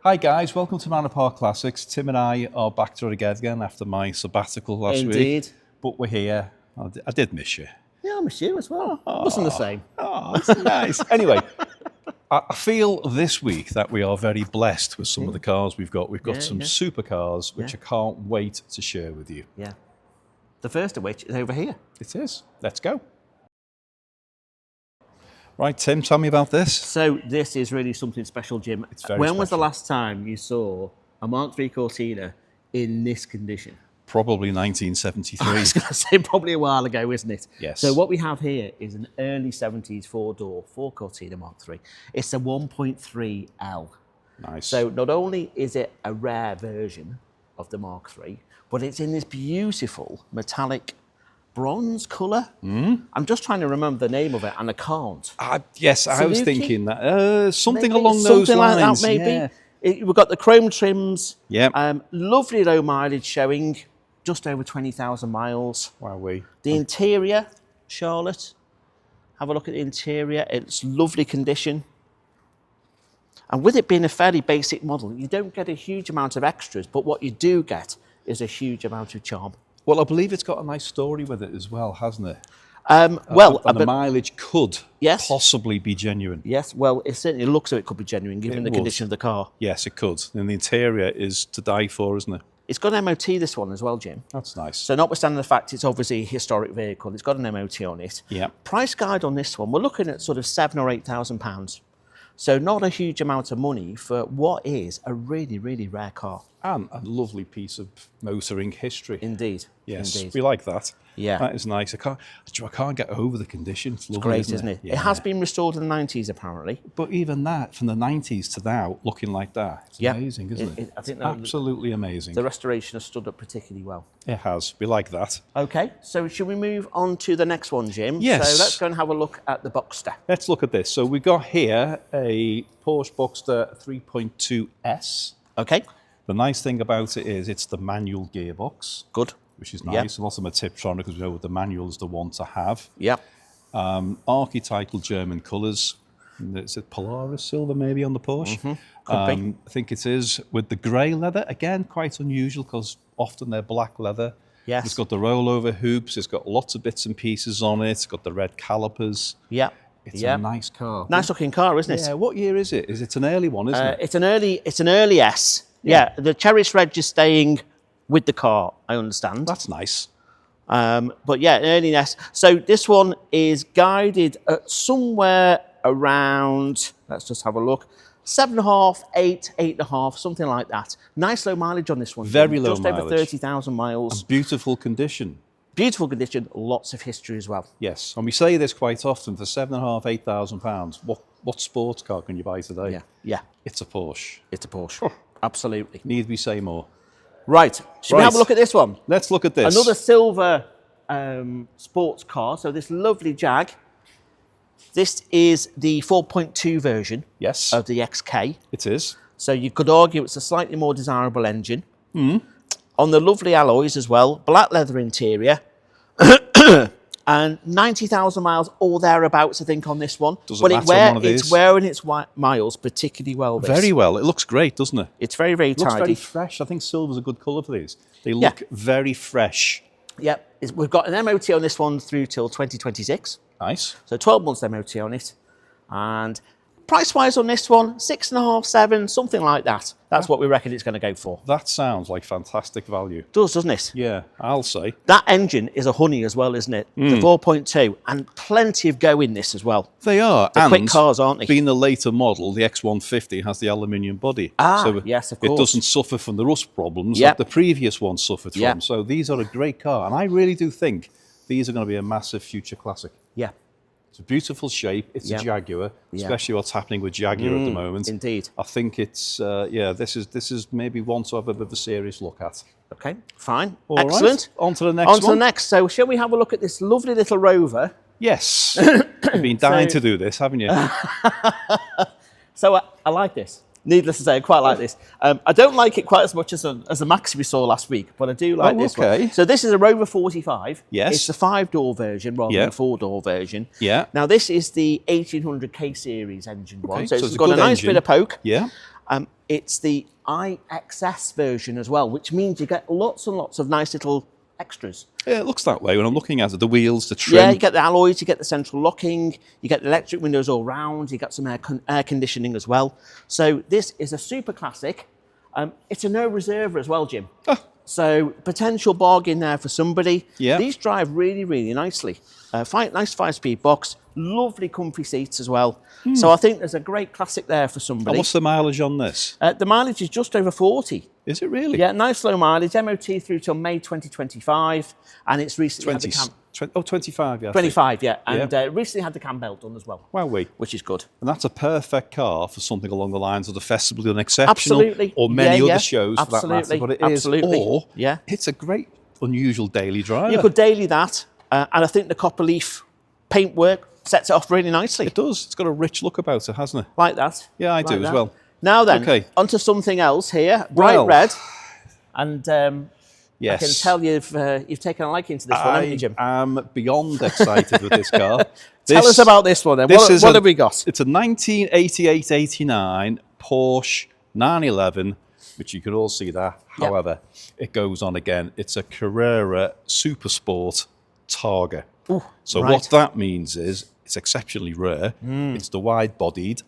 Hi guys, welcome to Manor Classics. Tim and I are back together again after my sabbatical last week. But we're here. I did miss you. Yeah, I miss you as well. It wasn't the same. Oh, that's nice. Anyway, I feel this week that we are very blessed with some of the cars we've got. We've got some supercars which I can't wait to share with you. Yeah. The first of which is over here. It is. Let's go. Right, Tim, tell me about this. So this is really something special, Jim. It's very When special. was the last time you saw a Mark III Cortina in this condition? Probably 1973. I was going to say probably a while ago, isn't it? Yes. So what we have here is an early 70s four-door Ford Cortina Mark III. It's a 1.3L. Nice. So not only is it a rare version of the Mark III, but it's in this beautiful metallic bronze colour. I'm just trying to remember the name of it, and I can't. Yes, I was thinking that. Something along those something like lines. that, maybe. Yeah. We've got the chrome trims. Yeah. Lovely low mileage showing, just over 20,000 miles. Wowee. The interior, Charlotte. Have a look at the interior. It's lovely condition. And with it being a fairly basic model, you don't get a huge amount of extras, but what you do get is a huge amount of charm. Well, I believe it's got a nice story with it as well, hasn't it? And the mileage could possibly be genuine. Yes, well, it certainly looks like it could be genuine given the condition of the car. Yes, it could. And the interior is to die for, isn't it? It's got an MOT, this one as well, Jim. That's nice. So notwithstanding the fact it's obviously a historic vehicle, it's got an MOT on it. Yeah. Price guide on this one, we're looking at sort of £7,000 or £8,000. So not a huge amount of money for what is a really, really rare car. And a lovely piece of motoring history. Indeed. Yes, Indeed. we like that. Yeah. That is nice. I can't get over the condition. It's lovely, Great, isn't it? Yeah. It has been restored in the 90s, apparently. But even that, from the 90s to now, looking like that, it's amazing, isn't it? I think absolutely amazing. The restoration has stood up particularly well. It has. We like that. Okay, so should we move on to the next one, Jim? Yes. So let's go and have a look at the Boxster. Let's look at this. So we've got here a Porsche Boxster 3.2S. Okay. The nice thing about it is it's the manual gearbox. Good. Which is nice. A lot of them are Tiptronic because we know the manual is the one to have. Yeah. Archetypal German colours. Is it Polaris silver maybe on the Porsche? Could be. I think it is. With the grey leather, again, quite unusual because often they're black leather. Yes. It's got the rollover hoops. It's got lots of bits and pieces on it. It's got the red calipers. Yeah. It's a nice car. Nice looking car, isn't it? Yeah. What year is it? Is it an early one, isn't it? It's an early S. Yeah. The Cherished Reg is staying with the car, I understand. That's nice. But yeah, an early S. So this one is guided at somewhere around, let's just have a look, 7.5, 8, 8.5, something like that. Nice low mileage on this one. Very low just mileage. Over 30,000 miles. A beautiful condition. Beautiful condition, lots of history as well. Yes, and we say this quite often, for £7,500, £8,000, what sports car can you buy today? Yeah. It's a Porsche. It's a Porsche, absolutely. Need we say more? Right, should we have a look at this one? Let's look at this. Another silver sports car, so this lovely Jag. This is the 4.2 version of the XK. It is. So you could argue it's a slightly more desirable engine. On the lovely alloys as well, black leather interior, and 90,000 miles or thereabouts, I think, on this one. Doesn't matter on one of these. It's wearing its miles particularly well. Very well. It looks great, doesn't it? It's very, very tidy. It looks very fresh. I think silver's a good colour for these. They look very fresh. Yep. We've got an MOT on this one through till 2026. Nice. So 12 months MOT on it. And price-wise on this one, 6.5, 7, something like that. That's what we reckon it's going to go for. That sounds like fantastic value. Does, doesn't it? Yeah, I'll say. That engine is a honey as well, isn't it? The 4.2, and plenty of go in this as well. They are. They're and quick cars, aren't they? Being the later model, the X150 has the aluminium body. So yes, of course. It doesn't suffer from the rust problems that the previous one suffered from. So these are a great car, and I really do think these are going to be a massive future classic. Yeah. It's a beautiful shape. It's a Jaguar, especially what's happening with Jaguar at the moment. Indeed. I think it's, this is maybe one to have a bit of a serious look at. Okay, fine. All excellent. Right. On to the next one. On to the next. So shall we have a look at this lovely little Rover? Yes. You've been dying to do this, haven't you? So I like this. Needless to say, I quite like this. I don't like it quite as much as the Max we saw last week, but I do like this one. So this is a Rover 45. Yes. It's the 5-door version rather than the 4-door version. Yeah. Now, this is the 1800K series engine one. So it's a got good a nice engine. bit of poke. Yeah. It's the IXS version as well, which means you get lots and lots of nice little extras. Yeah, it looks that way when I'm looking at it. The wheels, the trim. Yeah, you get the alloys, you get the central locking, you get the electric windows all round, you got some air conditioning as well. So this is a super classic. It's a no reserve as well, Jim. Oh. So potential bargain there for somebody. Yeah. These drive really, really nicely. Nice 5-speed box, lovely comfy seats as well. So I think there's a great classic there for somebody. And what's the mileage on this? The mileage is just over 40. Is it really? Yeah, nice low mileage, MOT through till May 2025, and it's recently had the 25, yeah. 25, yeah, and recently had the cam belt done as well. Wow, which is good. And that's a perfect car for something along the lines of the Festival of the Unexceptional. Absolutely. Or many Yeah, other shows for that matter. But it is. Or it's a great, unusual daily driver. You could daily that, and I think the copper leaf paintwork sets it off really nicely. It does. It's got a rich look about it, hasn't it? Like that. Yeah, I do as well. Now then, okay. onto something else here. Bright red. And yes. I can tell you've taken a liking to this one, haven't you, Jim? I am beyond excited with this car. Tell us about this one then. What have we got? It's a 1988-89 Porsche 911, which you can all see there. Yep. However, it goes on again. It's a Carrera Super Sport Targa. Ooh, so what that means is it's exceptionally rare. It's the wide-bodied.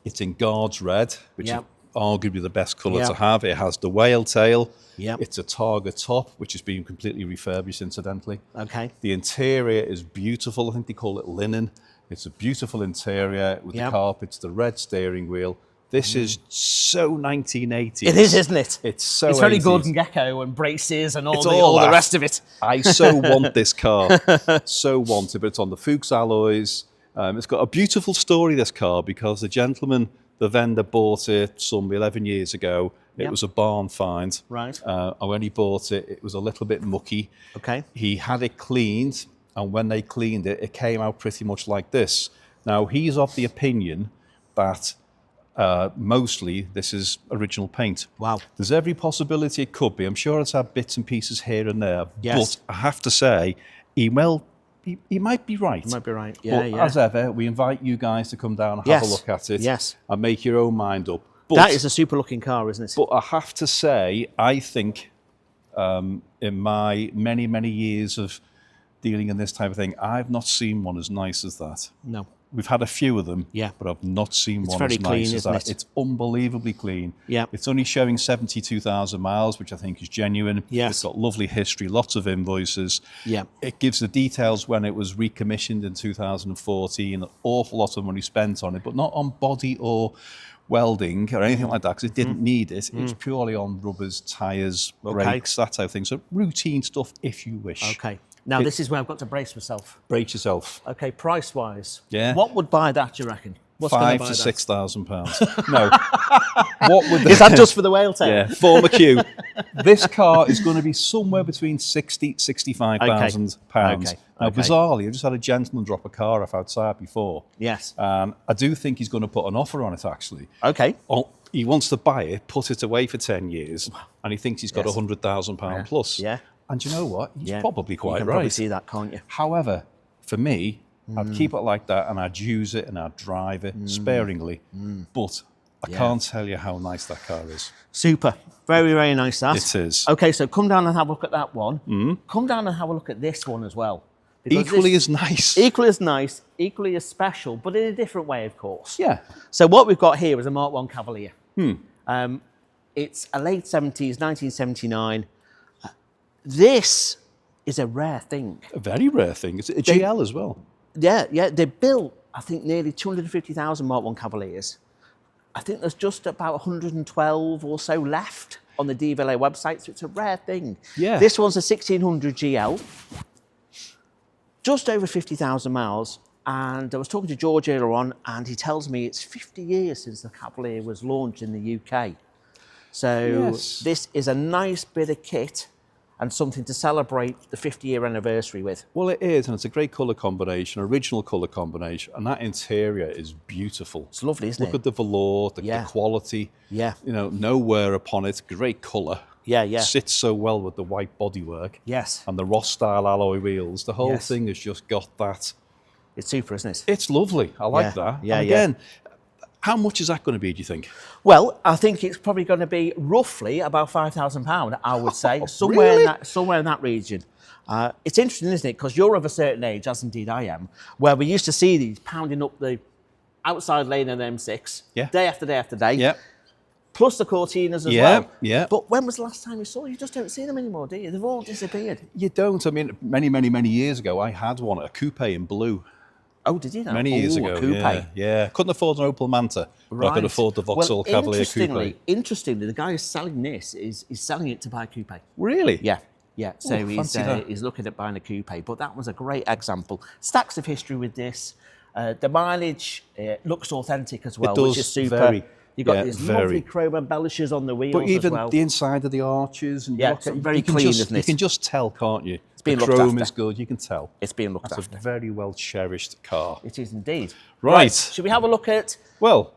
It's in Guards Red, which is arguably the best colour to have. It has the whale tail. It's a Targa top, which has been completely refurbished, incidentally. Okay. The interior is beautiful. I think they call it linen. It's a beautiful interior with the carpets, the red steering wheel. This is so 1980s. It is, isn't it? It's so It's very 80s. Golden Gecko and braces and all that. the rest of it. I so want this car. So want it, but it's on the Fuchs alloys. It's got a beautiful story, this car, because the gentleman, the vendor, bought it some 11 years ago. It was a barn find. Right. And when he bought it, it was a little bit mucky. Okay. He had it cleaned, and when they cleaned it, it came out pretty much like this. Now, he's of the opinion that mostly this is original paint. Wow. There's every possibility it could be. I'm sure it's had bits and pieces here and there. Yes. But I have to say, he might be right. He might be right. But as ever, we invite you guys to come down and have a look at it. Yes. And make your own mind up. But, that is a super looking car, isn't it? But I have to say, I think in my many, many years of dealing in this type of thing, I've not seen one as nice as that. No. We've had a few of them, yeah, but I've not seen one very as clean, nice as isn't that. it? It's unbelievably clean. Yeah. It's only showing 72,000 miles, which I think is genuine. Yes. It's got lovely history, lots of invoices. Yeah. It gives the details when it was recommissioned in 2014, an awful lot of money spent on it, but not on body or welding or anything like that, because it didn't need it. It's purely on rubbers, tyres, brakes, that type of thing. So routine stuff if you wish. Okay. Now, this is where I've got to brace myself. Brace yourself. Okay, price-wise. Yeah. What would buy that, do you reckon? What's £5,000 to £6,000. No. What would is that just for the whale tail? Yeah, former Q. This car is going to be somewhere between £60,000 to £65,000. Now, bizarrely, I just had a gentleman drop a car off outside before. Yes. I do think he's going to put an offer on it, actually. Okay. He wants to buy it, put it away for 10 years, and he thinks he's got £100,000 plus. Yeah. And you know what? He's probably quite right. You can probably see that, can't you? However, for me, I'd keep it like that, and I'd use it, and I'd drive it sparingly. But I can't tell you how nice that car is. Super. Very, very nice, that. It is. Okay, so come down and have a look at that one. Come down and have a look at this one as well. Equally as nice. Equally as nice, equally as special, but in a different way, of course. Yeah. So what we've got here is a Mark I Cavalier. It's a late 70s, 1979. This is a rare thing. A very rare thing. It's a GL as well. Yeah, yeah. They built, I think, nearly 250,000 Mark I Cavaliers. I think there's just about 112 or so left on the DVLA website, so it's a rare thing. Yeah. This one's a 1600 GL, just over 50,000 miles. And I was talking to George earlier on, and he tells me it's 50 years since the Cavalier was launched in the UK. So this is a nice bit of kit and something to celebrate the 50-year anniversary with. Well, it is, and it's a great colour combination, original colour combination, and that interior is beautiful. It's lovely, isn't it? Look at the velour, the quality. Yeah. You know, no wear upon it, great colour. Yeah, yeah. Sits so well with the white bodywork. Yes. And the Ross-style alloy wheels. The whole thing has just got that. It's super, isn't it? It's lovely. I like that. Yeah, and again, How much is that going to be, do you think? Well, I think it's probably going to be roughly about £5,000, I would say, Really? somewhere in that region. It's interesting, isn't it? Because you're of a certain age, as indeed I am, where we used to see these pounding up the outside lane of the M6, day after day after day. Yeah. Plus the Cortinas as well. Yeah. But when was the last time you saw? You just don't see them anymore, do you? They've all disappeared. You don't. I mean, many years ago, I had one, a coupe in blue. Oh, did you know? Many years ago. A coupe. Yeah. Couldn't afford an Opel Manta, but I could afford the Vauxhall Cavalier coupe. Interestingly, the guy who's selling this is selling it to buy a coupe. Really? Yeah. So Ooh, he's looking at buying a coupe, but that was a great example. Stacks of history with this. The mileage looks authentic as well, It does, which is super. very. You've got these lovely chrome embellishers on the wheels But even as well. the inside of the arches, and it's very clean, isn't it? You can just tell, can't you? It's being the looked chrome after. is good. You can tell. It's being looked That's after. a very well cherished car. It is indeed. Right. Should we have a look at? Well,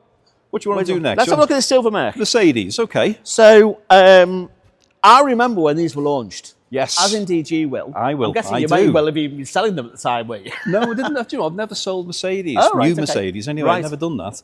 what do you want to do next? Let's have a look at the Silver Merc. Mercedes. Okay. So I remember when these were launched. Yes. As indeed you will. I will. I'm guessing I you do. may well have even been selling them at the time, weren't you? No, I didn't. Do you know, I've never sold Mercedes, Oh, right, new okay. Mercedes. Anyway, Right. I've never done that.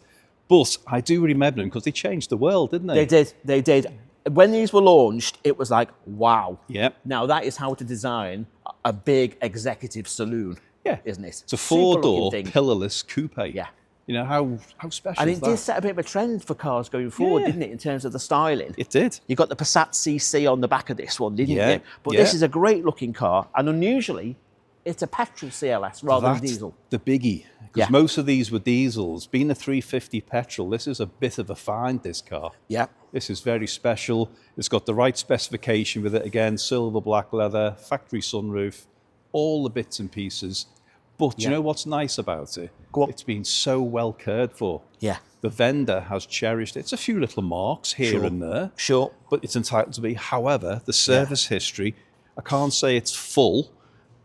But I do remember them because they changed the world, didn't they? They did. When these were launched, it was like, wow. Yeah. Now that is how to design a big executive saloon, Yeah. isn't it? It's a Super four-door, looking thing. pillarless coupe. Yeah. You know, how special And is it that? did set a bit of a trend for cars going forward, Yeah. didn't it, in terms of the styling? It did. You got the Passat CC on the back of this one, didn't Yeah, you? But yeah. this is a great looking car, and unusually, it's a petrol CLS rather than That's diesel. the biggie. Because most of these were diesels. Being a 350 petrol, this is a bit of a find, this car. Yeah. This is very special. It's got the right specification with it. Again, silver black leather, factory sunroof, all the bits and pieces. But you know what's nice about it? Go on. It's been so well cared for. Yeah. The vendor has cherished it. It's a few little marks here and there. Sure. But it's entitled to be. However, the service history, I can't say it's full,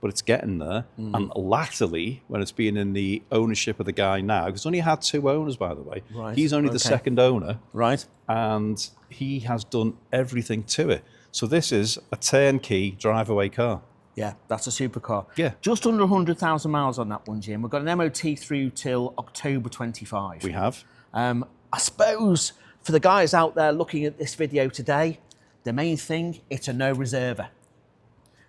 but it's getting there. And latterly, when it's been in the ownership of the guy now, because only had two owners, by the way. Right, He's only the second owner. Right. And he has done everything to it. So this is a turnkey drive-away car. Yeah, that's a supercar. Yeah. Just under 100,000 miles on that one, Jim. We've got an MOT through till October 25. We have. I suppose for the guys out there looking at this video today, the main thing, it's a no reserver.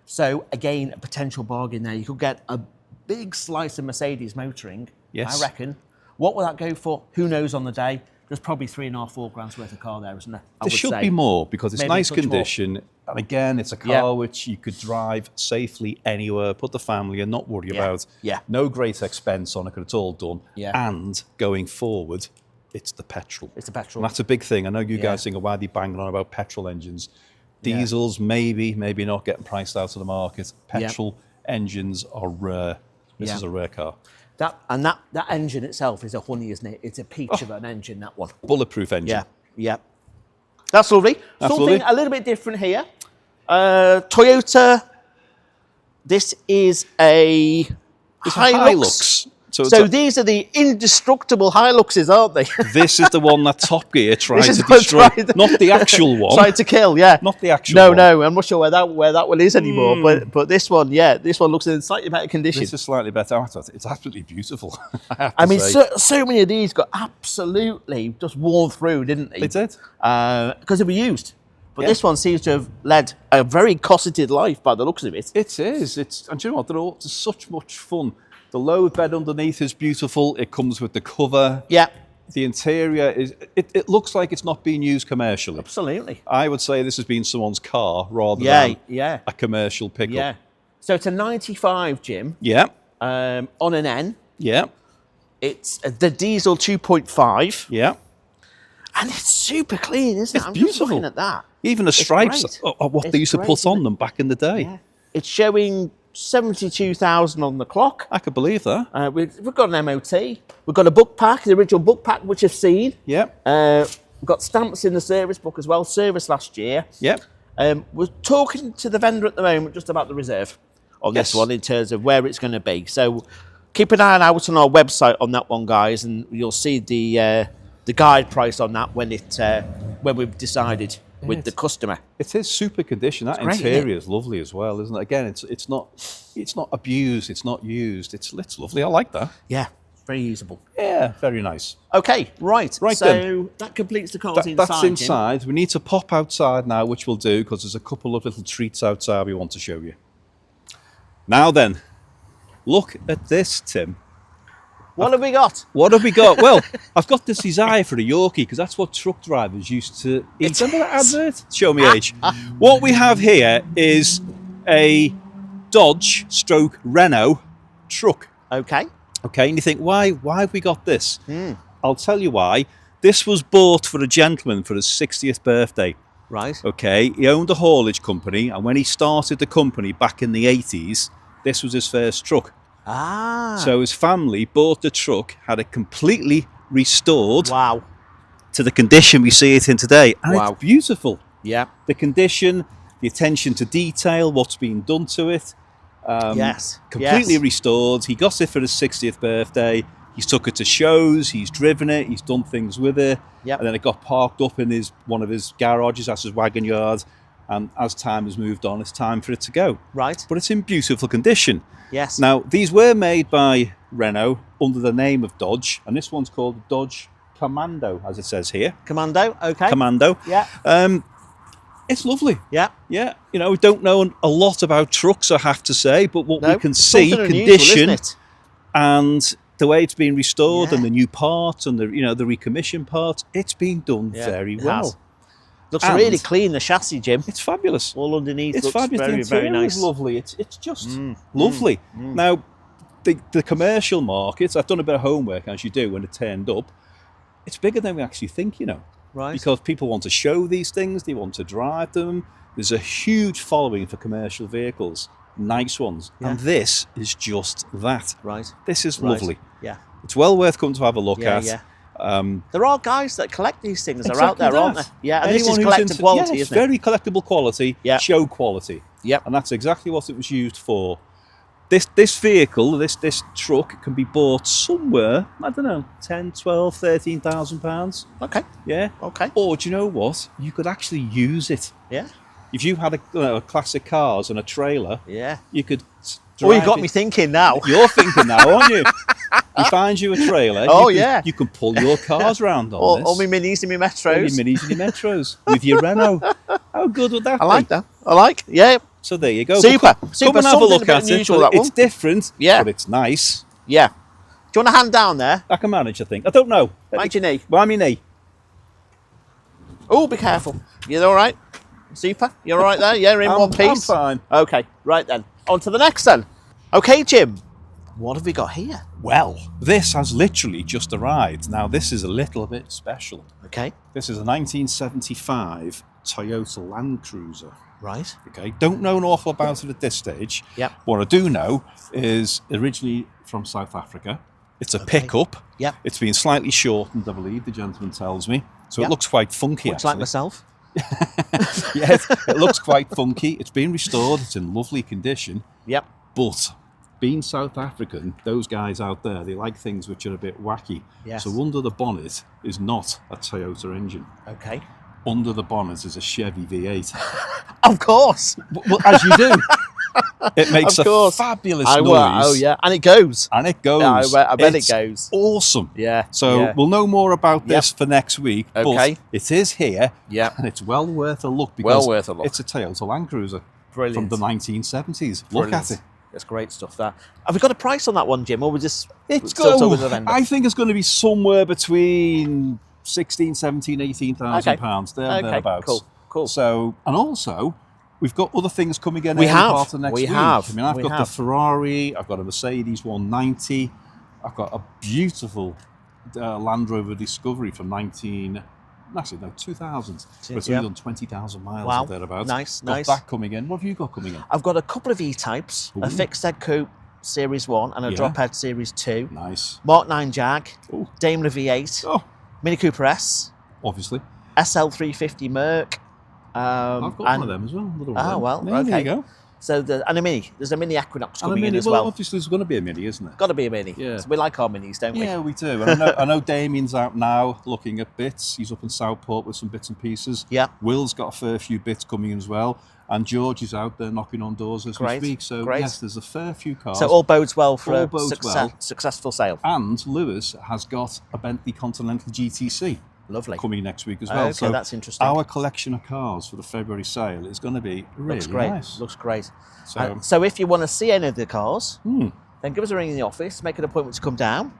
So again, a potential bargain there. You could get a big slice of Mercedes motoring, Yes. I reckon. What will that go for? Who knows on the day? There's probably $3.5 grand worth of car there, isn't there? I There would should say. be more because it's Maybe a nice touch more. condition. And again, it's a car which you could drive safely anywhere, put the family and not worry about. Yeah. No great expense on it, 'cause it's all done. Yeah. And going forward, it's the petrol. It's a petrol. And that's a big thing. I know you guys think, why are they banging on about petrol engines? Diesels, maybe not getting priced out of the market. Petrol engines are rare. This is a rare car. That engine itself is a honey, isn't it? It's a peach of an engine, that one. Bulletproof engine. Yeah. That's lovely. That's Something lovely. a little bit different here. Toyota. This is a Hilux. So, So these are the indestructible Hiluxes, aren't they? this is the one that Top Gear tried This to is what destroy. tried- Not the actual one. Tried to kill, yeah. Not the actual No, one. no, I'm not sure where that one is anymore. But this one, this one looks in slightly better condition. This is slightly better. It's absolutely beautiful. I mean, say. so many of these got absolutely just worn through, didn't they? They did. Because they were used. But this one seems to have led a very cosseted life by the looks of it. It is. And do you know what? It's such much fun. The load bed underneath is beautiful. It comes with the cover. Yeah, The interior is. It looks like it's not being used commercially. absolutely. I would say this has been someone's car rather than Yeah. a commercial pickup. Yeah. So it's a 95, Jim, Yeah. on an N. Yeah. It's the diesel 2.5. Yeah. And it's super clean, isn't It's it? I'm beautiful. just looking at that. Even the stripes great. are what It's they used to great, put isn't on it? them back in the day. Yeah. It's showing 72,000 on the clock. I could believe that. We've got an MOT. We've got a book pack, the original book pack, which you've seen. Yeah. We've got stamps in the service book as well, service last year. Yeah. We're talking to the vendor at the moment just about the reserve on this Yes. one in terms of where it's going to be. So keep an eye out on our website on that one, guys, and you'll see the guide price on that when we've decided with the customer. It is super condition. That great, isn't it? interior is lovely as well, isn't it? Again, it's not abused. It's not used. It's lovely. I like that. Yeah, Very usable. Yeah, very nice. Okay, right. Right so then. that completes the cars inside. That's Jim. inside. We need to pop outside now, which we'll do because there's a couple of little treats outside we want to show you. Now then, look at this, Tim. What have we got? What have we got? Well, I've got this desire for a Yorkie because that's what truck drivers used to eat. Remember that advert? Show me age. What we have here is a Dodge stroke Renault truck. Okay. Okay, and you think, why have we got this? I'll tell you why. This was bought for a gentleman for his 60th birthday. Right. Okay, he owned a haulage company, and when he started the company back in the 80s, this was his first truck. Ah. So his family bought the truck, had it completely restored Wow. to the condition we see it in today. And Wow. it's beautiful. Yeah. The condition, the attention to detail, what's been done to it. Yes. Completely Yes. restored. He got it for his 60th birthday. He's took it to shows. He's driven it. He's done things with it. Yep. And then it got parked up in one of his garages. That's his wagon yard. And as time has moved on, it's time for it to go. Right. But it's in beautiful condition. Yes. Now, these were made by Renault under the name of Dodge. And this one's called the Dodge Commando, as it says here. Commando. Okay. Commando. Yeah. It's lovely. Yeah. Yeah, you know, we don't know a lot about trucks, I have to say, but what we can see, Something unusual, condition, isn't it? and the way it's been restored, Yeah. and the new parts, and the recommissioned parts, it's been done very it well. has. Looks And really clean, the chassis, Jim. It's fabulous. All underneath It's looks fabulous. very, The very interior nice. is lovely. It's just lovely. Now, the commercial markets, I've done a bit of homework, as you do, when it turned up. It's bigger than we actually think, you know. Right. Because people want to show these things, they want to drive them. There's a huge following for commercial vehicles, nice ones. Yeah. And this is just that. Right. This is Right. lovely. Yeah. It's well worth coming to have a look Yeah, at. yeah. There are guys that collect these things. They're out Exactly there, aren't that. they? Yeah, and this Anyone is who's collector quality, it's isn't it? very collectible quality, Yeah. show quality. Yep. And that's exactly what it was used for. This vehicle, this truck can be bought somewhere, I don't know, 10, 12, 13,000 pounds. Okay. Yeah. Okay. Or do you know what? You could actually use it. Yeah. If you had a classic cars and a trailer, Yeah. you could. Oh, you got drive me it. thinking now. You're thinking now, aren't you? You find you a trailer. Oh, you can, yeah. You can pull your cars around on this. All my minis and my All your metros. minis and your metros with your Renault. How good would that be? I like that. I like. Yeah. So there you go. Super. But Super. Come and have a Something look a bit at it. unusual, But that it's one. different, Yeah. but it's nice. Yeah. Do you want a hand down there? I can manage, I think. I don't know. Mind your knee. Mind my knee. Oh, be careful. You all right? Super. You're all right there? Yeah, in one piece. I'm fine. Okay. Right then. On to the next then. Okay, Jim. What have we got here? Well, this has literally just arrived. Now, this is a little bit special. Okay. This is a 1975 Toyota Land Cruiser. Right. Okay, don't know an awful about it at this stage. Yep. What I do know is originally from South Africa. It's a pickup. Yep. It's been slightly shortened, I believe, the gentleman tells me. So Yep. it looks quite funky, Looks like actually. myself. Yes, it looks quite funky. It's been restored. It's in lovely condition. Yep. But being South African, those guys out there, they like things which are a bit wacky. Yes. So under the bonnet is not a Toyota engine. Okay. Under the bonnet is a Chevy V8. Of course. Well, as you do. It makes Of a course. fabulous I noise. will. Oh yeah, and it goes. And it goes. Yeah, I bet it It's goes. Awesome. Yeah. So yeah. we'll know more about this for next week. Okay. But it is here. Yeah. And it's well worth a look because Well worth a look. it's a Toyota Land Cruiser Brilliant. from the 1970s. Look Brilliant. at it. That's great stuff. That. Have we got a price on that one, Jim, or we just It's still talking go. to the vendor? I think it's going to be somewhere between 16, 17, 18,000 pounds. Thereabouts. Cool. So, and also, we've got other things coming in. We early have. part of next We week. have. I mean, I've We got have. the Ferrari. I've got a Mercedes 190. I've got a beautiful Land Rover Discovery from 2000. But it's Yeah. only done 20,000 miles Wow. or thereabouts. Nice, Got nice. that coming in. What have you got coming in? I've got a couple of E-types, a Ooh. fixed head coupe Series 1 and a Yeah. drop head Series 2. Nice. Mark 9 Jag, Oh, Daimler V8, oh, Mini Cooper S, obviously. SL350 Merc. I've got one of them as well. Another one of Oh, them. well, Yeah, okay. There you go. So and a Mini. There's a Mini Equinox And a coming in Mini, as well. Obviously, there's going to be a Mini, isn't there? Got to be a Mini. Yeah. So we like our Minis, don't we? Yeah, we do. And I know Damien's out now looking at bits. He's up in Southport with some bits and pieces. Yeah. Will's got a fair few bits coming in as well. And George is out there knocking on doors as we speak. So, yes, there's a fair few cars. So all bodes well for a successful sale. And Lewis has got a Bentley Continental GTC. Lovely. Coming next week as well. Okay, so that's interesting. Our collection of cars for the February sale is going to be really Looks great. nice. Looks great. So, so if you want to see any of the cars, then give us a ring in the office, make an appointment to come down.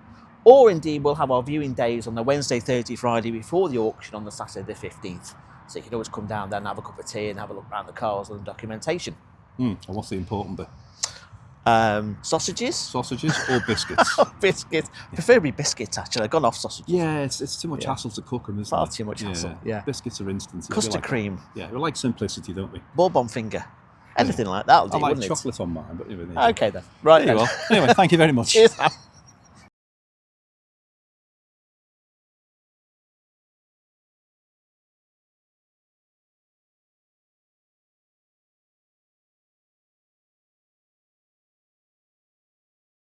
Or indeed, we'll have our viewing days on the Wednesday, Thursday, Friday before the auction on the Saturday the 15th. So you can always come down there and have a cup of tea and have a look around the cars and the documentation. and what's the important bit? Sausages? Sausages or biscuits? Biscuits. Preferably biscuits, actually. I've gone off sausages. Yeah, it's too much hassle to cook them, isn't Far it? too much hassle, yeah. Biscuits are instant. Custard cream. Yeah, we like simplicity, don't we? Bourbon finger. Anything like that will do, I like wouldn't chocolate on mine, but it? Okay then. Right there you then. are. Anyway, thank you very much. Cheers, Sam.